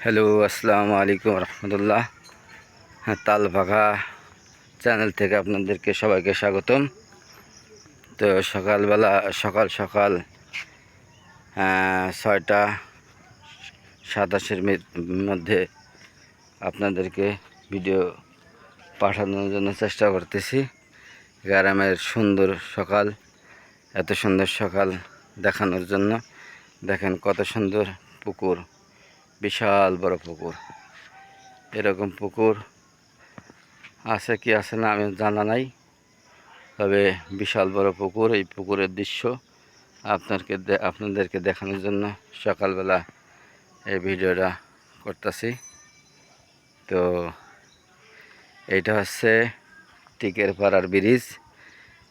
Hello, আসসালামু আলাইকুম রহমতুল্লাহ। হ্যাঁ, তালবাঘা চ্যানেল থেকে আপনাদেরকে সবাইকে স্বাগতম। তো সকালবেলা সকাল সকাল 6টা 27 মধ্যে আপনাদেরকে ভিডিও পাঠানোর জন্য চেষ্টা করতেছি। গ্রামের সুন্দর সকাল, এত সুন্দর সকাল দেখানোর জন্য। দেখেন কত সুন্দর পুকুর, বিশাল বড় পুকুর। এরকম পুকুর আছে কি আছে না আমি জানা নাই, তবে বিশাল বড় পুকুর। এই পুকুরের দৃশ্য আপনাদেরকে দেখানোর জন্য সকালবেলা এই ভিডিওটা করতেছি। তো এইটা হচ্ছে টিকের পাড়ার ব্রিজ।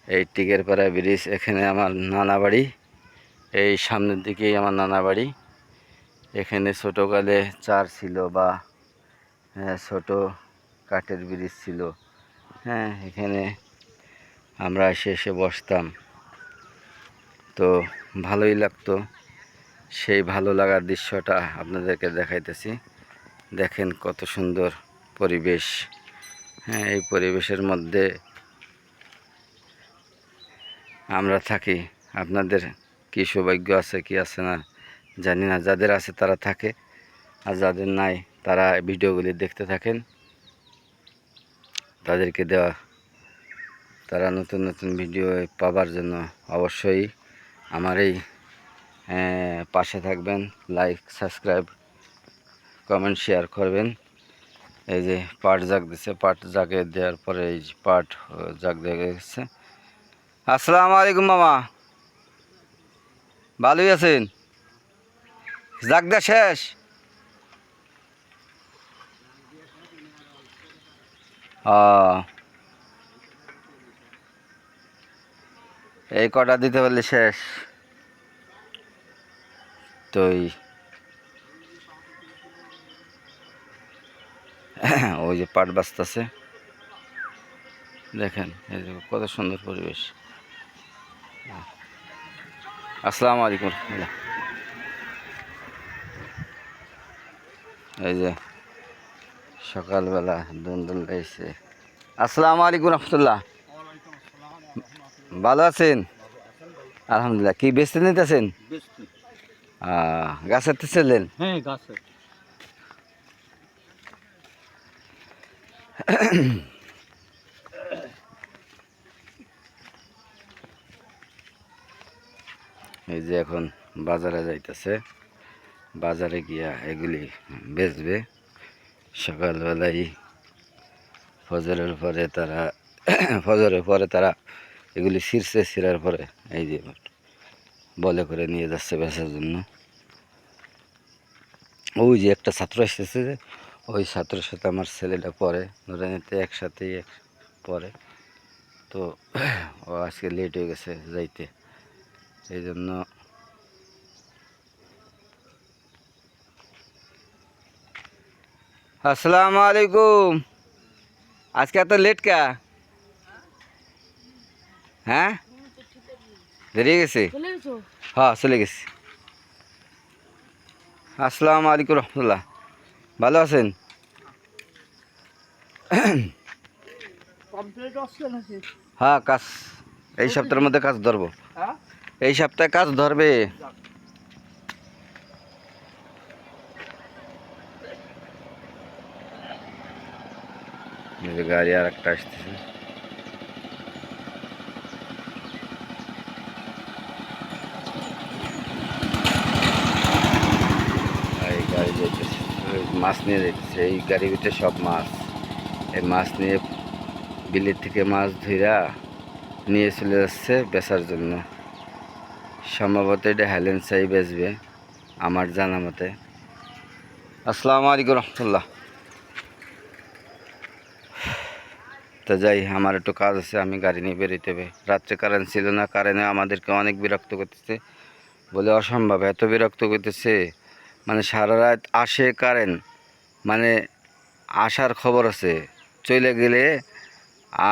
এই টিকের পাড়া ব্রিজ, এখানে আমার নানা বাড়ি। এই সামনের দিকেই আমার নানা বাড়ি। এখানে ছোটোকালে চার ছিল বা ছোট কাঠের ব্রিজ ছিল। হ্যাঁ, এখানে আমরা এসে বসতাম, তো ভালোই লাগতো। সেই ভালো লাগার দৃশ্যটা আপনাদেরকে দেখাইতেছি। দেখেন কত সুন্দর পরিবেশ। হ্যাঁ, এই পরিবেশের মধ্যে আমরা থাকি। আপনাদের কি সৌভাগ্য আছে কি আছে না জানি না। যাদের আছে তারা থাকে, আর যাদের নাই তারা ভিডিওগুলি দেখতে থাকেন। তাদেরকে দেওয়া, তারা নতুন নতুন ভিডিও পাবার জন্য অবশ্যই আমার এই পাশে থাকবেন। লাইক, সাবস্ক্রাইব, কমেন্ট, শেয়ার করবেন। এই যে পাট জাগ দিচ্ছে, পাট জাগে দেওয়ার পরে এই যে পাট জাগ দিয়ে গেছে। আসসালামু আলাইকুম মামা, ভালোই আছেন? জাগ দেওয়া শেষ? এই কটা দিতে পারলে শেষ। তো ওই যে পাট বাজতেছে, দেখেন এই যে কত সুন্দর পরিবেশ। আসসালামু আলাইকুম। এই যে সকালবেলা দুন্দুল গাইছে। আসসালামু আলাইকুম রহমতুল্লাহ, ভালো আছেন? আলহামদুলিল্লাহ। কি বেচতে নিতেছেন? গাছের তো ছিলেন? হ্যাঁ, গাছে। এই যে এখন বাজারে যাইতেছে, বাজারে গিয়া এগুলি বেচবে। সকালবেলায় ফজরের পরে তারা ফজরের পরে তারা এগুলি ছিঁড়ার পরে এই যে বলে করে নিয়ে যাচ্ছে বেচার জন্য। ওই যে একটা ছাত্র এসেছে, যে ওই ছাত্রের সাথে আমার ছেলেটা পড়ে, নুরানিতে একসাথেই পড়ে। তো ও আজকে লেট হয়ে গেছে যাইতে, এই জন্য। আসসালামু আলাইকুম। আজকে এত লেট কা? হ্যাঁ, দেরি গেছে? হ্যাঁ, চলে গেছি। আসসালামু আলাইকুম রহমতুল্লাহ, ভালো আছেন? হ্যাঁ, কাজ এই সপ্তাহের মধ্যে কাজ ধরবো। এই সপ্তাহে কাজ ধরবে। গাড়ি আর একটা আসতেছে। এই গাড়ি যাইতেছে, মাছ নিয়ে যাইতেছে। এই গাড়ির ভিতরে সব মাছ। এই মাছ নিয়ে বিলের থেকে মাছ ধইরা নিয়ে চলে যাচ্ছে বেচার জন্য। সম্ভবত এটা হ্যালেন্সাই বেচবে আমার জানা মতে। আসসালামু আলাইকুম রহমতুল্লাহ। তো যাই, আমার একটু কাজ আছে, আমি গাড়ি নিয়ে বেরোতে হবে। রাত্রে কারেন্ট ছিল না, কারেন্টে আমাদেরকে অনেক বিরক্ত করতেছে, বলে অসম্ভব এত বিরক্ত করতেছে। মানে সারা রাত আসে কারেন্ট, মানে আসার খবর আছে, চলে গেলে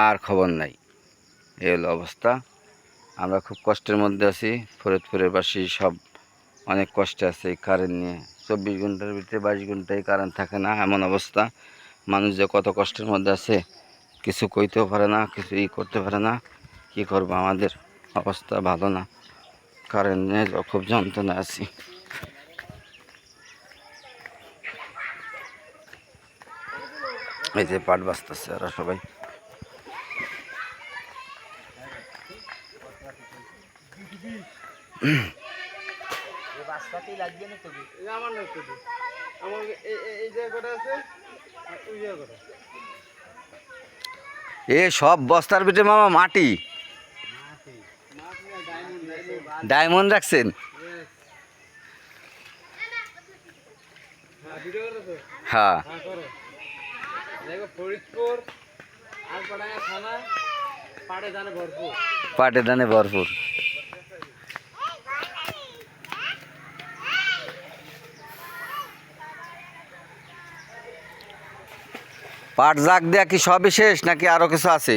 আর খবর নাই। এই হলো অবস্থা। আমরা খুব কষ্টের মধ্যে আছি। ফরিদপুরের বাসী সব অনেক কষ্টে আছে এই কারেন্ট নিয়ে। 24 ঘন্টার ভিতরে 22 ঘন্টায় কারেন্ট থাকে না, এমন অবস্থা। মানুষ যে কত কষ্টের মধ্যে আছে কিছু কইতেও পারে না, কিছু করতে পারে না। কি করবো, আমাদের অবস্থা ভালো না, কারেন্ট নিয়ে খুব যন্ত্রণা আছি। এই যে পাট বাঁচতেছে ওরা সবাই। এ সব বস্তার ভিতরে মামা মাটি, ডায়মন্ড রাখছেন? হ্যাঁ, পাটে ধানে ভরপুর। পাট জাগ দেয়া কি সবই শেষ নাকি আরো কিছু আছে?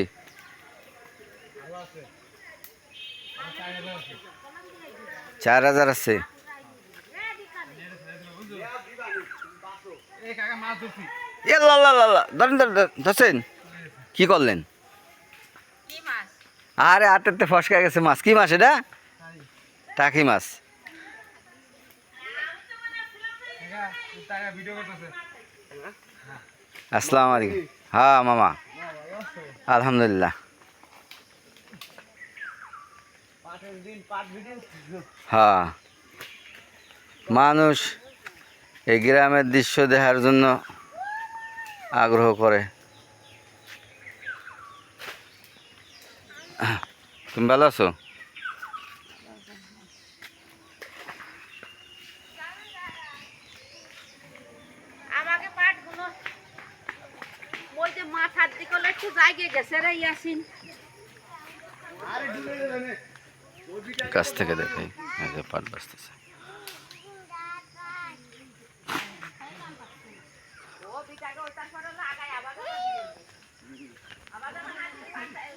চার হাজার আছে। ধরছেন? কি করলেন? আরে আটেতে ফসকা গেছে মাছ। কি মাছ এটা? টাকি মাছ। আসসালামু আলাইকুম। হ্যাঁ মামা, আলহামদুলিল্লাহ। হ্যাঁ, মানুষ এই গ্রামের দৃশ্য দেখার জন্য আগ্রহ করে। তুমি ভালো আছো? আমাকে পাটগুলো ওই যে মাথার দিকে একটু জায়গা গেছে রে ইয়াসিন। কাছ থেকে দেখাই, এই যে পাট বাঁচতেছে।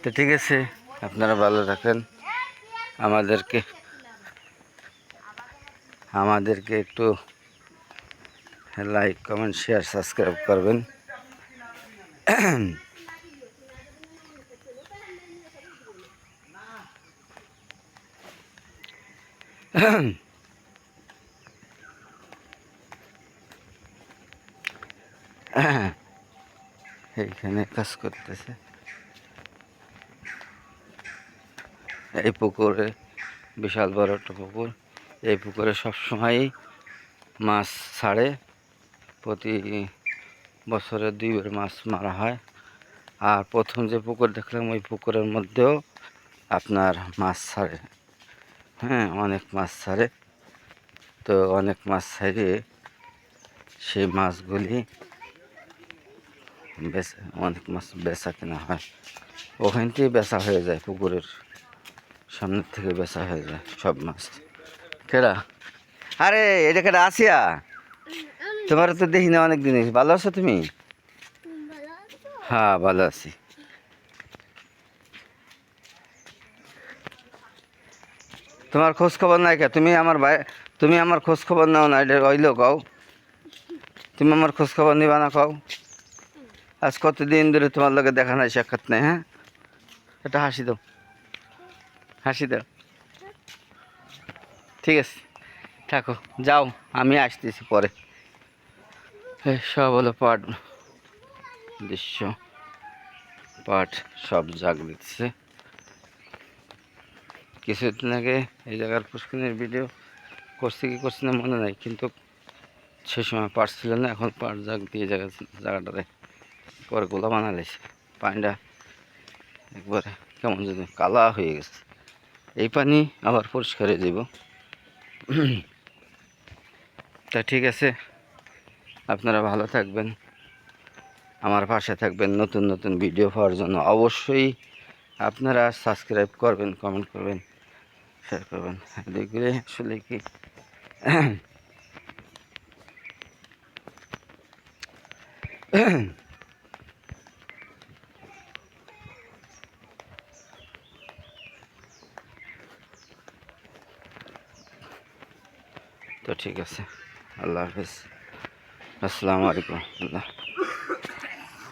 তো ঠিক আছে, আপনারা ভালো থাকেন। আমাদেরকে আমাদেরকে একটু লাইক, কমেন্ট, শেয়ার, সাবস্ক্রাইব করবেন। এইখানে কাজ করতেছে। এই পুকুরে বিশাল বড় একটা পুকুর। এই পুকুরে সবসময়ই মাছ ছাড়ে, প্রতি বছরে 2 বার মাছ মারা হয়। আর প্রথম যে পুকুর দেখলাম ওই পুকুরের মধ্যেও আপনার মাছ ছাড়ে। হ্যাঁ, অনেক মাছ ছাড়ে। তো অনেক মাছ ছাড়িয়ে সেই মাছগুলি অনেক মাছ বেচা কেনা হয়। ওখান থেকে বেচা হয়ে যায়, পুকুরের সামনের থেকে বেচা হয়ে যায় সব মাছ। কেডা? আরে এটা কেডা? আসিয়া, তোমার তো দেখি না অনেক দিন। ভালো আছো তুমি? হ্যাঁ, ভালো আছি। তোমার খোঁজ খবর নাই কে? তুমি আমার ভাই, তুমি আমার খোঁজ খবর নাও না, এটা হইলো কও। তুমি আমার খোঁজ খবর নিবা না কও? আজ কতদিন ধরে তোমার লগে দেখা নাই, সাক্ষাৎ নাই। হ্যাঁ, এটা হাসি দাও, হাসি দাও। ঠিক আছে, থাকো, যাও, আমি আসতেছি পরে। সব হলো পাট দৃশ্য, পাট সব জাগ দিচ্ছে। কিছুদিন আগে এই জায়গার পুষ্কিনের ভিডিও করছি কি করছি না মনে নাই, কিন্তু সে সময় পাট ছিল না। এখন পাট জাগ দিয়ে জায়গাটারে পরে গোলা বানালেছে। পানিটা একবারে কেমন যেন কালা হয়ে গেছে। এই পানি আবার পরিষ্কার হয়ে যাব। তা ঠিক আছে, আপনারা ভালো থাকবেন, আমার পাশে থাকবেন। নতুন নতুন ভিডিও পাওয়ার জন্য অবশ্যই আপনারা সাবস্ক্রাইব করবেন, কমেন্ট করবেন, শেয়ার করবেন। এগুলি আসলে কি ঠিক আছে, আল্লাহ হাফেজ, আসসালামু আলাইকুম রহমতুল্লাহ।